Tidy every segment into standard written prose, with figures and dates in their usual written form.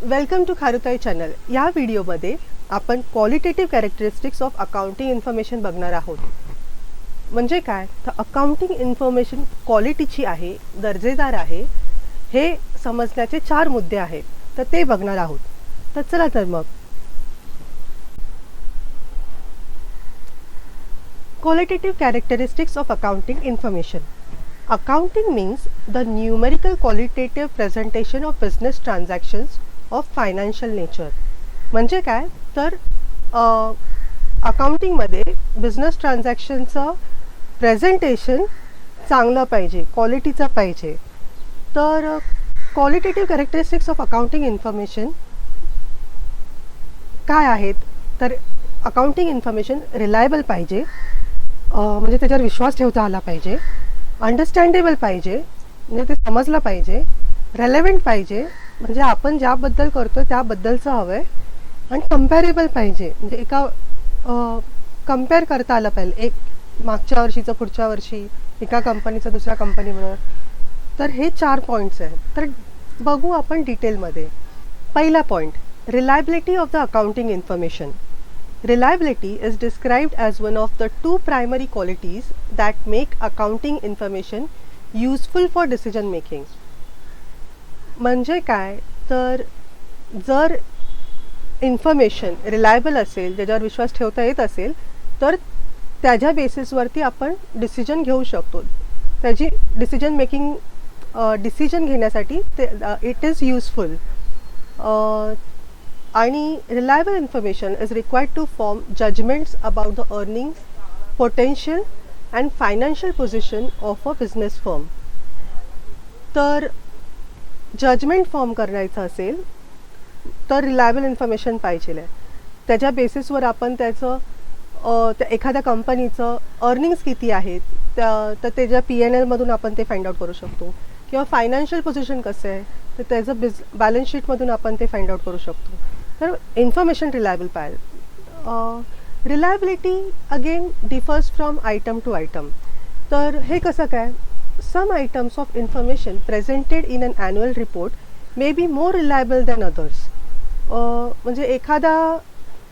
Welcome to खारुताई channel. या व्हिडिओमध्ये आपण qualitative characteristics of accounting information बघणार आहोत. म्हणजे काय, तर अकाउंटिंग इन्फॉर्मेशन क्वालिटीची आहे, दर्जेदार आहे, हे समजण्याचे 4 मुद्दे आहेत. तर ते बघणार आहोत. तर चला तर मग qualitative characteristics of accounting information. Accounting means the numerical qualitative presentation of business transactions of financial nature. म्हणजे काय, तर अकाउंटिंगमध्ये बिझनेस ट्रान्झॅक्शनचं प्रेझेंटेशन चांगलं पाहिजे, क्वालिटीचं पाहिजे. तर qualitative characteristics of accounting information काय आहेत, तर अकाउंटिंग इन्फॉर्मेशन रिलायबल पाहिजे, म्हणजे त्याच्यावर विश्वास ठेवता आला पाहिजे, अंडरस्टँडेबल पाहिजे, म्हणजे ते समजलं पाहिजे, रेलेव्हंट पाहिजे, म्हणजे आपण ज्याबद्दल करतो त्याबद्दलचं हवं आहे, आणि कम्पॅरेबल पाहिजे, म्हणजे एका कम्पेअर करता आलं पाहिजे, एक मागच्या वर्षीचं पुढच्या वर्षी, एका कंपनीचं दुसऱ्या कंपनीबरोबर. तर हे 4 पॉईंट्स आहेत. तर बघू आपण डिटेलमध्ये. पहिला point, reliability of the accounting information. Reliability is described as one of the 2 primary qualities that make accounting information useful for decision making. म्हणजे काय, तर जर इन्फॉर्मेशन रिलायबल असेल, ज्याच्यावर विश्वास ठेवता येत असेल, तर त्याच्या बेसिसवरती आपण डिसिजन घेऊ शकतो. त्याची डिसिजन घेण्यासाठी ते इट इज युजफुल. आणि reliable information is required to form judgments about the earnings, potential and financial position of a business firm. तर जजमेंट फॉर्म करायचं असेल तर रिलायबल इन्फॉर्मेशन पाहिजे आहे. त्याच्या बेसिसवर आपण त्या एखाद्या कंपनीचं अर्निंग्स किती आहेत तर त्याच्या P&Lमधून आपण ते फाइंड आउट करू शकतो, किंवा फायनान्शियल पोझिशन कसं आहे तर त्याचं बॅलन्स शीटमधून आपण ते फाइंड आउट करू शकतो. तर इन्फॉर्मेशन रिलायबल पाहिजे. Reliability again differs from item to item. तर हे कसं काय, some items of information presented in an annual report may be more reliable than others. म्हणजे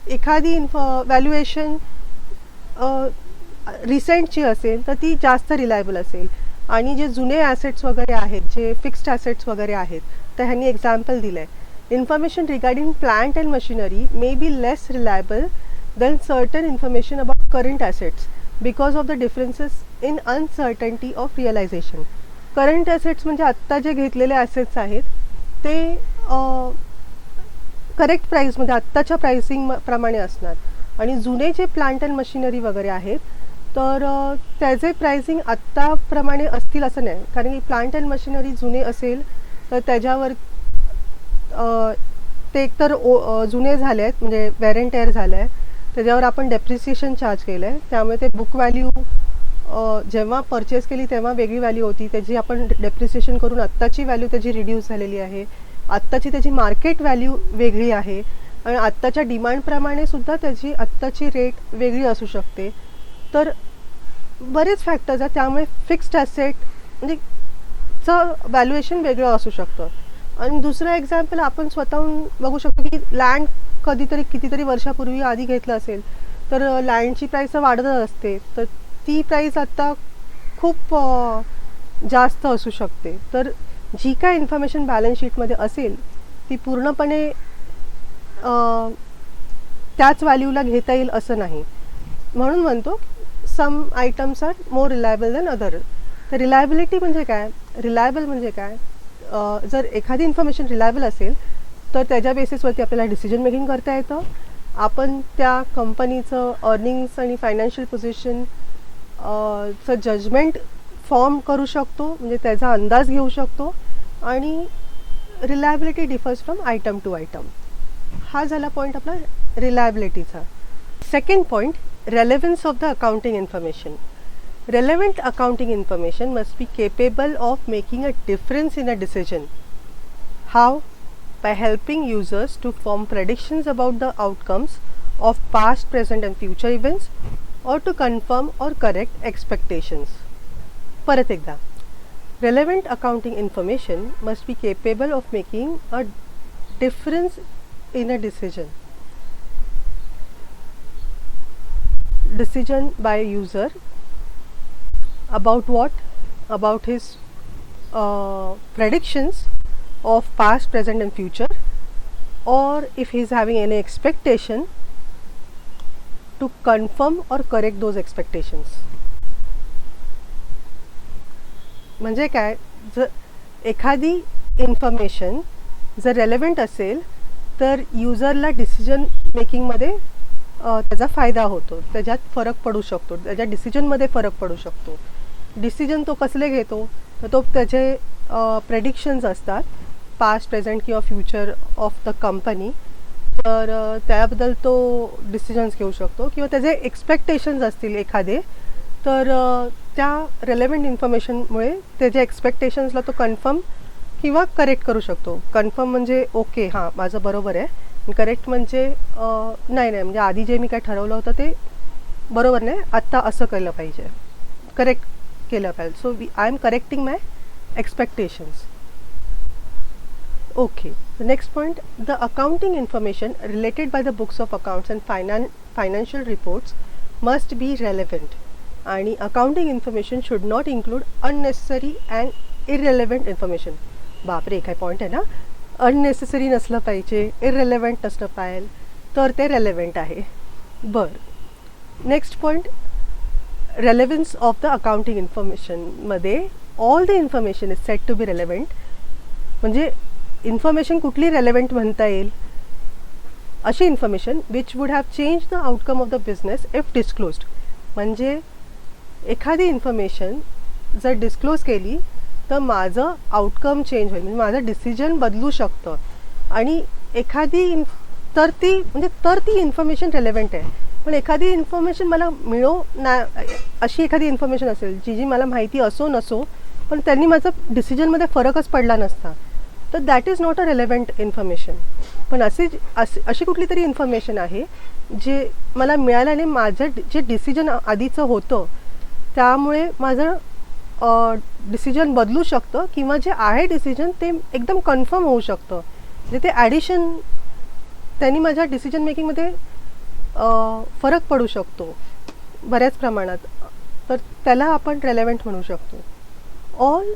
एखादी व्हॅल्युएशन रिसेंटची असेल तर ती जास्त रिलायबल असेल, आणि जे जुने ॲसेट्स वगैरे आहेत, जे फिक्स्ड ॲसेट्स वगैरे आहेत, तर ह्यांनी एक्झाम्पल दिलं आहे. Information regarding plant and machinery may be less reliable than certain information about current assets because of the differences in uncertainty of realization. Current assets म्हणजे आत्ता जे घेतलेले ॲसेट्स आहेत ते करेक्ट प्राईसमध्ये आत्ताच्या प्राइसिंग प्रमाणे असणार, आणि जुने जे प्लांट अँड मशिनरी वगैरे आहेत तर त्याचे प्राइसिंग आत्ताप्रमाणे असतील असं नाही. कारण की प्लांट अँड मशिनरी जुने असेल तर त्याच्यावर ते एकतर जुने झाले आहेत, म्हणजे वेअर अँड टेअर झालं आहे, त्याच्यावर आपण डेप्रिसिएशन चार्ज केलं आहे. त्यामुळे ते बुक व्हॅल्यू जेव्हा परचेस केली तेव्हा वेगळी व्हॅल्यू होती, त्याची आपण डेप्रिसिएशन करून आत्ताची व्हॅल्यू त्याची रिड्यूस झालेली आहे. आत्ताची त्याची मार्केट व्हॅल्यू वेगळी आहे, आणि आत्ताच्या डिमांडप्रमाणे सुद्धा त्याची आत्ताची रेट वेगळी असू शकते. तर बरेच फॅक्टर्स आहेत, त्यामुळे फिक्स्ड ॲसेट म्हणजे चं व्हॅल्युएशन वेगळं असू शकतं. आणि दुसरं एक्झाम्पल आपण स्वतःहून बघू शकतो की लँड कितीतरी वर्षापूर्वी आधी घेतलं असेल तर लँडची प्राईस वाढतच असते, तर ती प्राईस आत्ता खूप जास्त असू शकते. तर जी काय इन्फॉर्मेशन बॅलन्स शीटमध्ये असेल ती पूर्णपणे त्याच व्हॅल्यूला घेता येईल असं नाही. म्हणून म्हणतो some items are more reliable than other. तर रिलायबिलिटी म्हणजे काय, रिलायबल म्हणजे काय, जर एखादी इन्फॉर्मेशन रिलायबल असेल तर त्याच्या बेसिसवरती आपल्याला डिसिजन मेकिंग करता येतं. आपण त्या कंपनीचं अर्निंग्स आणि फायनान्शियल पोझिशन चं जजमेंट फॉर्म करू शकतो, म्हणजे त्याचा अंदाज घेऊ शकतो. आणि reliability differs from item to item. हा झाला पॉईंट आपला रिलायबिलिटीचा. Second point, relevance of the accounting information. Relevant accounting information must be capable of making a difference in a decision. How? By helping users to form predictions about the outcomes of past, present and future events, or to confirm or correct expectations. परत एकदा, relevant accounting information must be capable of making a difference in a decision by a user about what? About his predictions of past, present and future, or if he is having any expectation to confirm or correct those expectations. म्हणजे काय, जर एखादी information जर relevant असेल तर युजरला decision मेकिंगमध्ये त्याचा फायदा होतो, त्याच्यात फरक पडू शकतो, त्याच्या डिसिजनमध्ये फरक पडू शकतो. डिसिजन तो कसले घेतो, तर तो त्याचे प्रेडिक्शन्स असतात पास्ट, प्रेझेंट किंवा फ्युचर ऑफ द कंपनी, तर त्याबद्दल तो डिसिजन्स घेऊ शकतो. किंवा त्याचे एक्सपेक्टेशन्स असतील एखादे, तर त्या रेलेव्हंट इन्फॉर्मेशनमुळे त्याच्या एक्सपेक्टेशन्सला तो कन्फर्म किंवा करेक्ट करू शकतो. कन्फर्म म्हणजे ओके, हां माझं बरोबर आहे. करेक्ट म्हणजे नाही म्हणजे आधी जे मी काय ठरवलं होतं ते बरोबर नाही, आत्ता असं केलं पाहिजे, करेक्ट केलं पाहिजे. So I am correcting my expectations. Okay, the next point, the accounting information related by the books of accounts and financial reports must be relevant. आणि accounting information should not include unnecessary and irrelevant information. बापरे, काय point आहे ना, unnecessary नसलं पाहिजे, इररेलेव्हंट नसलं पाहिजे, तर ते रेलेव्हंट आहे. बरं, next point, relevance of the accounting इन्फॉर्मेशनमध्ये all the information is set to be relevant. म्हणजे इन्फॉर्मेशन कुठली रेलेव्हंट म्हणता येईल, अशी information which would have change the outcome of the business if disclosed. म्हणजे एखादी इन्फॉर्मेशन जर डिस्क्लोज केली तर माझं आउटकम चेंज होईल, म्हणजे माझं डिसिजन बदलू शकतं. आणि एखादी तर ती इन्फॉर्मेशन रेलेव्हंट आहे. पण एखादी इन्फॉर्मेशन मला अशी एखादी इन्फॉर्मेशन असेल जी मला माहिती असो नसो, पण त्यांनी माझं डिसिजनमध्ये फरकच पडला नसता, तर that is not a relevant information. पण अशी कुठली तरी इन्फॉर्मेशन आहे जे मला मिळाल्याने माझं जे डिसिजन आधीचं होतं त्यामुळे माझं डिसिजन बदलू शकतं, किंवा जे आहे डिसिजन ते एकदम कन्फर्म होऊ शकतं. म्हणजे ते ॲडिशन त्यांनी माझ्या डिसिजन मेकिंगमध्ये फरक पडू शकतो बऱ्याच प्रमाणात, तर त्याला आपण रेलेव्हंट म्हणू शकतो. All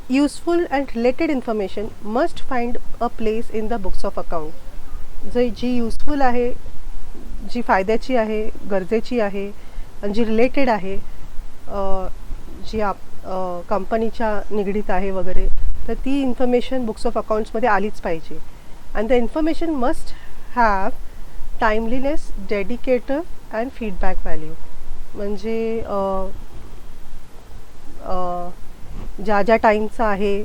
useful and related information must find a place in the books of account. जी युजफुल आहे, जी फायद्याची आहे, गरजेची आहे, आणि जी रिलेटेड आहे, जी कंपनीच्या निगडीत आहे वगैरे, तर ती इन्फॉर्मेशन बुक्स ऑफ अकाउंट्समध्ये आलीच पाहिजे. And the information must have timeliness, deductive and feedback value. म्हणजे ज्या टाईमचं आहे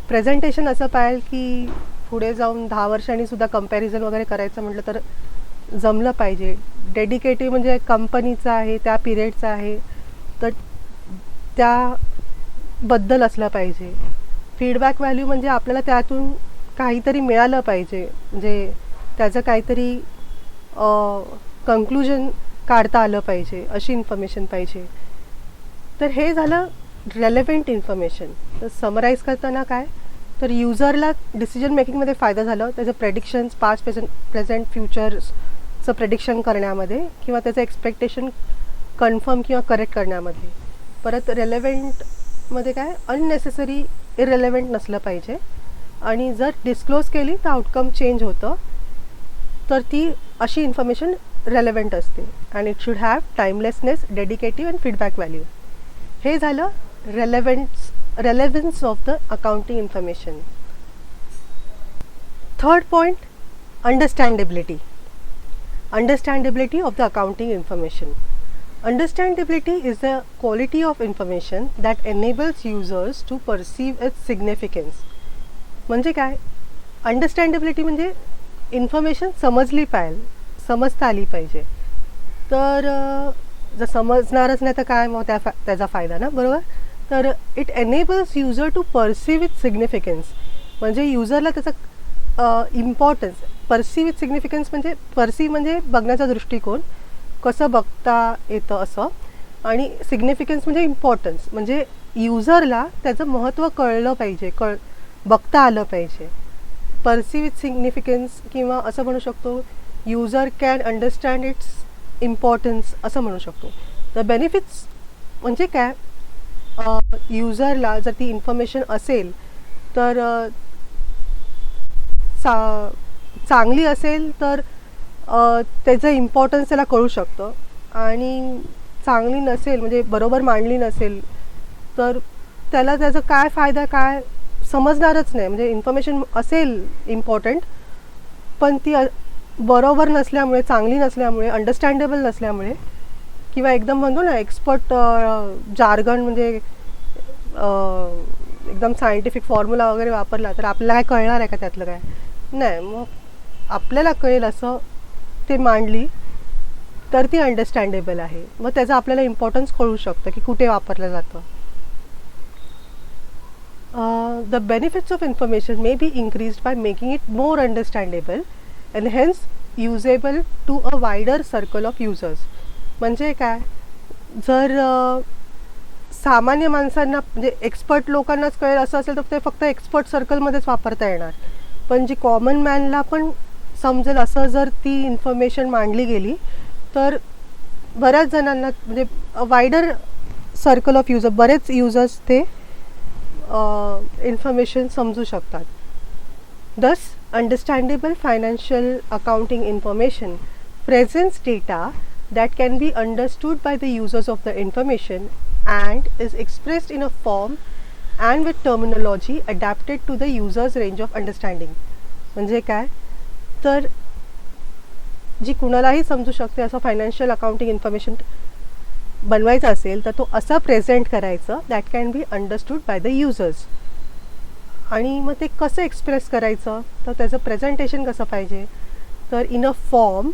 प्रेझेंटेशन असं पाहिजे की पुढे जाऊन 10 वर्षांनीसुद्धा कंपॅरिझन वगैरे करायचं म्हटलं तर जमलं पाहिजे. डेडिकेटिव्ह म्हणजे कंपनीचं आहे, त्या पिरियडचं आहे, तर त्याबद्दल असलं पाहिजे. फीडबॅक व्हॅल्यू म्हणजे आपल्याला त्यातून काहीतरी मिळालं पाहिजे, म्हणजे त्याचं काहीतरी कन्क्लुजन काढता आलं पाहिजे, अशी इन्फॉर्मेशन पाहिजे. तर हे झालं रेलेव्हंट इन्फॉर्मेशन. तर समराईज करताना काय, तर युजरला डिसिजन मेकिंगमध्ये फायदा झालं, त्याचं प्रेडिक्शन्स पास्ट, प्रेझेंट फ्युचरचं प्रेडिक्शन करण्यामध्ये, किंवा त्याचं एक्सपेक्टेशन कन्फर्म किंवा करेक्ट करण्यामध्ये. परत रेलेव्हंटमध्ये काय, अननेसेसरी इररेलेव्हंट नसलं पाहिजे, आणि जर डिस्क्लोज केली तर आउटकम चेंज होतं, तर ती अशी इन्फॉर्मेशन रेलेव्हंट असते. And it should have timelessness, deductive and feedback value. हे झालं relevance of the accounting information. Third point, understandability. Understandability of the accounting information. Understandability is the quality of information that enables users to perceive its significance. म्हणजे काय, अंडरस्टँडेबिलिटी म्हणजे information समजता आली पाहिजे. तर जर समजणारच नाही तर काय, मग त्याचा फायदा ना, बरोबर. तर it enables user to perceive it significance. म्हणजे युजरला त्याचा इम्पॉर्टन्स, परसीव्ह विथ सिग्निफिकन्स म्हणजे बघण्याचा दृष्टिकोन, कसं बघता येतं असं, आणि सिग्निफिकन्स म्हणजे इम्पॉर्टन्स, म्हणजे युजरला त्याचं महत्त्व कळलं पाहिजे, बघता आलं पाहिजे. परसिव्ह इट्स सिग्निफिकन्स, किंवा असं म्हणू शकतो user can understand it's importance असं म्हणू शकतो. द बेनिफिट्स म्हणजे काय, युजरला जर ती इन्फॉर्मेशन असेल तर चांगली असेल तर त्याचं इम्पॉर्टन्स त्याला कळू शकतं, आणि चांगली नसेल म्हणजे बरोबर मांडली नसेल तर त्याला त्याचा काय फायदा काय समजणारच नाही. म्हणजे इन्फॉर्मेशन असेल इम्पॉर्टंट, पण ती बरोबर नसल्यामुळे, चांगली नसल्यामुळे, अंडरस्टँडेबल नसल्यामुळे, किंवा एकदम म्हणतो ना एक्सपर्ट जार्गन म्हणजे एकदम सायंटिफिक फॉर्म्युला वगैरे वापरला तर आपल्याला काय कळणार आहे का त्यातलं काय नाही. मग आपल्याला कळेल असं ते मांडली तर ती अंडरस्टँडेबल आहे. मग त्याचा आपल्याला इम्पॉर्टन्स कळू शकतं की कुठे वापरलं जातं. The benefits of information may be increased by making it more understandable and hence usable to a wider circle of users. म्हणजे काय, जर सामान्य माणसांना म्हणजे एक्सपर्ट लोकांनाच कळेल असं असेल तर ते फक्त एक्सपर्ट सर्कलमध्येच वापरता येणार, पण जी कॉमन मॅनला पण समजेल असं जर ती इन्फॉर्मेशन मांडली गेली तर बऱ्याच जणांना म्हणजे वायडर सर्कल ऑफ युजर, बरेच युजर्स ते इन्फॉर्मेशन समजू शकतात. दस understandable financial accounting information presents data that can be understood by the users of the information and is expressed in a form and with terminology adapted to the user's range of understanding. म्हणजे काय तर जी कुणालाही समजू शकते असं financial accounting information बनवायचं असेल तर तो असं प्रेझेंट करायचं that can be understood by the users. आणि मग ते कसं एक्सप्रेस करायचं तर त्याचं प्रेझेंटेशन कसं पाहिजे तर इन अ फॉर्म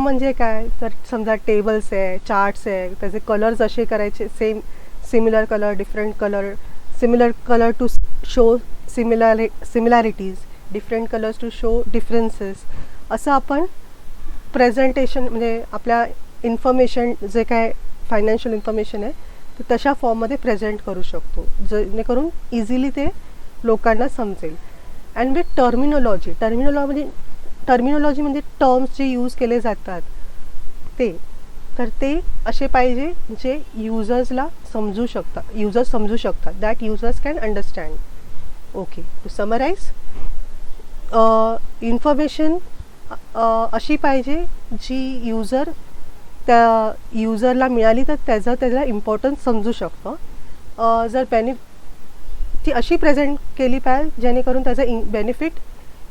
म्हणजे काय तर समजा टेबल्स आहे, चार्ट्स आहे, त्याचे कलर्स असे करायचे same, similar colour, different colour, similar colour to show similarities, different colours to show differences, असं आपण प्रेझेंटेशन म्हणजे आपल्या इन्फॉर्मेशन जे काय फायनान्शियल इन्फॉर्मेशन आहे ते तशा फॉर्ममध्ये प्रेझेंट करू शकतो जेणेकरून इझिली ते लोकांना समजेल. अँड विथ टर्मिनॉलॉजी म्हणजे टर्म्स जे यूज केले जातात ते असे पाहिजे जे युजर्स समजू शकतात that users can understand. Okay, to summarise, information अशी पाहिजे जी त्या युजरला मिळाली तर त्याला इम्पॉर्टन्स समजू शकतं. जर ती अशी प्रेझेंट केली पाहिजे जेणेकरून त्याचं बेनिफिट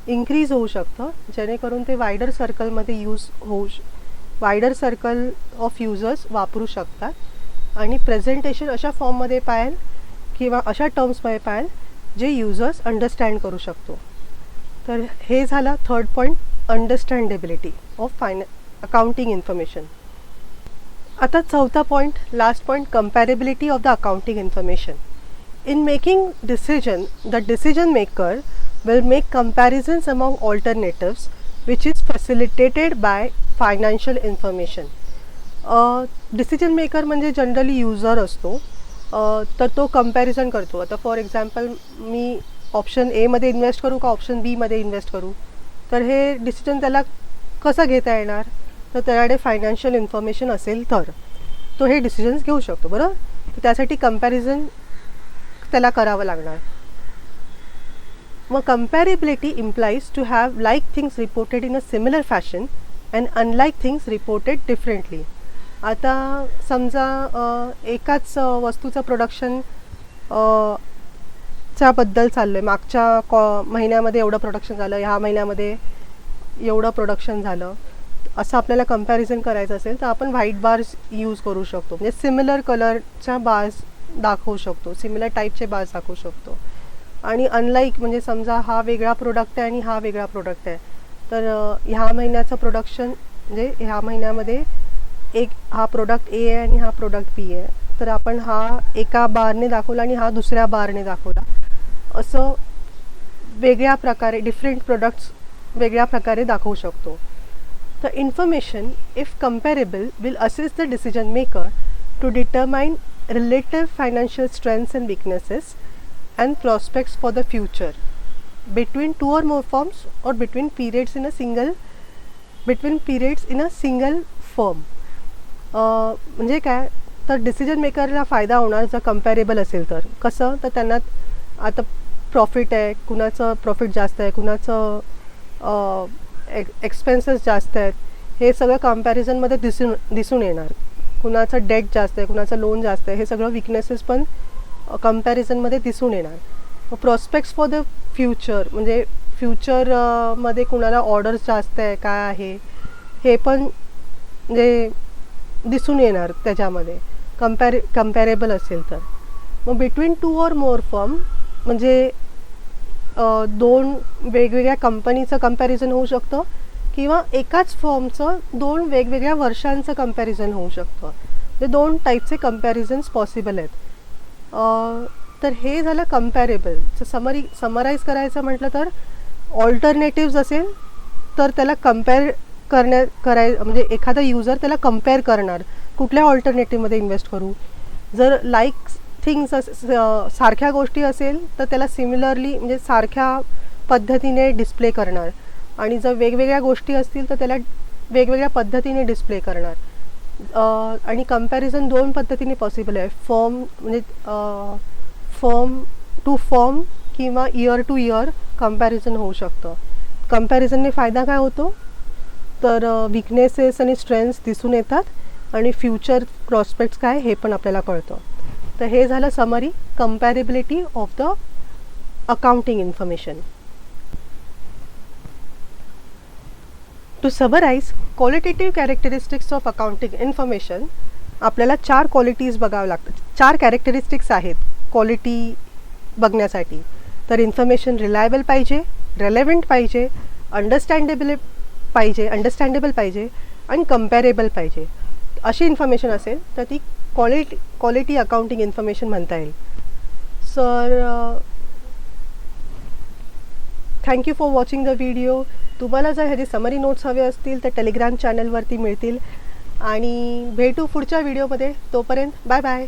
इन्क्रीज होऊ शकतं, जेणेकरून ते वायडर सर्कलमध्ये वायडर सर्कल ऑफ युजर्स वापरू शकतात. आणि प्रेझेंटेशन अशा फॉर्ममध्ये पाहिजे किंवा अशा टर्म्समध्ये पाहिजे जे युजर्स अंडरस्टँड करू शकतो. तर हे झालं third point, understandability of accounting information. आता चौथा point, last point, comparability of the accounting information. In making decision, the decision maker will make comparisons among alternatives, which is facilitated by financial information. Decision maker म्हणजे generally user असतो, तर तो comparison करतो. आता for example me option एमध्ये invest करू का option बीमध्ये इन्व्हेस्ट करू, तर हे डिसिजन त्याला कसं घेता येणार तर त्याच्याकडे फायनान्शियल इन्फॉर्मेशन असेल तर तो हे डिसिजन्स घेऊ शकतो. बरोबर, तर त्यासाठी कंपॅरिझन त्याला करावं लागणार. मग comparability implies to have like things reported in a similar fashion and unlike things reported differently. आता समजा एकाच वस्तूचं प्रोडक्शन च्याबद्दल चाललं आहे, मागच्या महिन्यामध्ये एवढं प्रोडक्शन झालं, ह्या महिन्यामध्ये एवढं प्रोडक्शन झालं, असं आपल्याला कंपॅरिझन करायचं असेल तर आपण व्हाईट बार्स यूज करू शकतो. म्हणजे सिमिलर कलरच्या बार्स दाखवू शकतो, सिमिलर टाईपचे बार्स दाखवू शकतो. आणि अनलाईक म्हणजे समजा हा वेगळा प्रोडक्ट आहे आणि हा वेगळा प्रोडक्ट आहे, तर ह्या महिन्याचं प्रोडक्शन म्हणजे ह्या महिन्यामध्ये हा प्रोडक्ट ए आहे आणि हा प्रोडक्ट बी आहे, तर आपण हा एका बारने दाखवला आणि हा दुसऱ्या बारने दाखवला, असं वेगळ्या प्रकारे डिफरंट प्रोडक्ट्स वेगळ्या प्रकारे दाखवू शकतो. The information if comparable will assist the decision maker to determine relative financial strengths and weaknesses and prospects for the future. between two or more firms or between periods in a single firm. म्हणजे काय तर decision मेकरला फायदा होणार जर कम्पॅरेबल असेल तर. कसं तर त्यांना आता प्रॉफिट आहे, कुणाचं प्रॉफिट जास्त आहे, कुणाचं एक्सपेन्सेस जास्त आहेत, हे सगळं कम्पॅरिझनमध्ये दिसून येणार. कुणाचं डेट जास्त आहे, कुणाचं लोन जास्त आहे, हे सगळं विकनेसेस पण कम्पॅरिझनमध्ये दिसून येणार. प्रॉस्पेक्ट्स फॉर द फ्युचर म्हणजे फ्युचरमध्ये कुणाला ऑर्डर्स जास्त आहे काय आहे हे पण म्हणजे दिसून येणार त्याच्यामध्ये कम्पॅरेबल असेल तर. मग between two or more firm म्हणजे दोन वेगवेगळ्या कंपनीचं कम्पॅरिझन होऊ शकतं किंवा एकाच फर्मचं दोन वेगवेगळ्या वर्षांचं कम्पॅरिझन होऊ शकतं. म्हणजे दोन टाईपचे कम्पॅरिझन्स पॉसिबल आहेत. तर हे झालं कम्पॅरेबल. समराईज करायचं म्हटलं तर ऑल्टरनेटिव्ज असेल तर त्याला म्हणजे एखादा युजर त्याला कम्पेअर करणार कुठल्या ऑल्टरनेटिव्हमध्ये इन्व्हेस्ट करू. जर लाईक थिंग्स सारख्या गोष्टी असेल तर त्याला सिमिलरली म्हणजे सारख्या पद्धतीने डिस्प्ले करणार आणि जर वेगवेगळ्या गोष्टी असतील तर त्याला वेगवेगळ्या पद्धतीने डिस्प्ले करणार. आणि कम्पॅरिझन दोन पद्धतीने पॉसिबल आहे. फर्म टू फर्म किंवा इयर टू इयर कम्पॅरिझन होऊ शकतं. कम्पॅरिझनने फायदा काय होतो तर विकनेसेस आणि स्ट्रेंथ्स दिसून येतात आणि फ्युचर प्रॉस्पेक्ट्स काय हे पण आपल्याला कळतं. तर हे झालं summary comparability of the accounting information. To summarise qualitative characteristics of accounting information आपल्याला 4 क्वालिटीज बघावं लागतात. 4 कॅरेक्टरिस्टिक्स आहेत क्वालिटी बघण्यासाठी. तर इन्फॉर्मेशन रिलायबल पाहिजे, रेलेव्हंट पाहिजे, अंडरस्टँडेबल पाहिजे आणि कम्पॅरेबल पाहिजे. अशी इन्फॉर्मेशन असेल तर ती क्वालिटी अकाउंटिंग इन्फॉर्मेशन म्हणता येईल. Sir thank you for watching the video. तुम्हाला जर ह्याचे समरी नोट्स हवे असतील तर टेलिग्राम चॅनलवरती मिळतील आणि भेटू पुढच्या व्हिडिओमध्ये. तोपर्यंत बाय बाय.